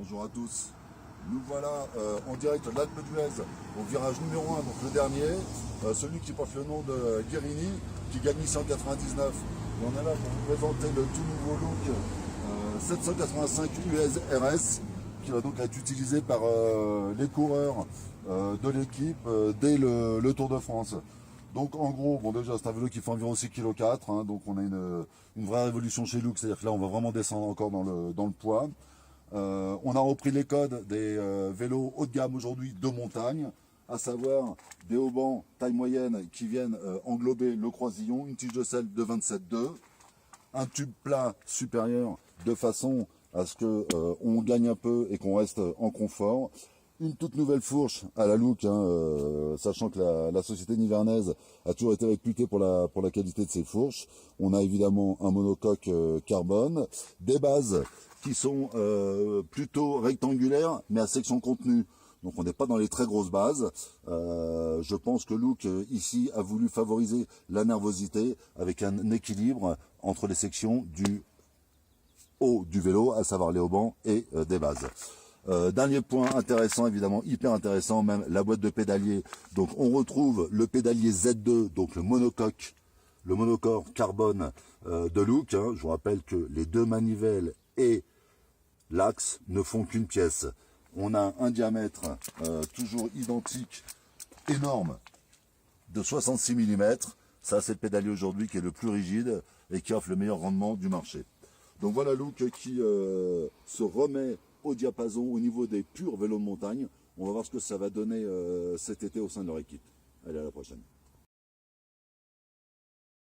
Bonjour à tous. Nous voilà en direct de l'Alpe d'Huez au virage numéro 1, donc le dernier, celui qui porte le nom de Guérini, qui gagne ici en 99. Et on est là pour vous présenter le tout nouveau look 785 US RS, qui va donc être utilisé par les coureurs de l'équipe dès le Tour de France. Donc en gros, bon déjà c'est un vélo qui fait environ 6,4 kg, hein, donc on a une vraie révolution chez Look, c'est-à-dire que là on va vraiment descendre encore dans le poids. On a repris les codes des vélos haut de gamme aujourd'hui de montagne, à savoir des haubans taille moyenne qui viennent englober le croisillon, une tige de selle de 27,2, un tube plat supérieur de façon à ce que on gagne un peu et qu'on reste en confort. Une toute nouvelle fourche à la Look, hein, sachant que la société nivernaise a toujours été réputée pour la qualité de ses fourches. On a évidemment un monocoque carbone, des bases qui sont plutôt rectangulaires mais à section contenue. Donc on n'est pas dans les très grosses bases. Je pense que Look ici a voulu favoriser la nervosité avec un équilibre entre les sections du haut du vélo, à savoir les haubans et des bases. Dernier point intéressant, évidemment hyper intéressant même, la boîte de pédalier. Donc on retrouve le pédalier Z2, donc le monocore carbone de Look, hein. Je vous rappelle que les deux manivelles et l'axe ne font qu'une pièce. On a un diamètre toujours identique, énorme, de 66 mm. Ça c'est le pédalier aujourd'hui qui est le plus rigide et qui offre le meilleur rendement du marché. Donc voilà Look qui se remet au diapason au niveau des purs vélos de montagne. On va voir ce que ça va donner cet été au sein de leur équipe. Allez, à la prochaine.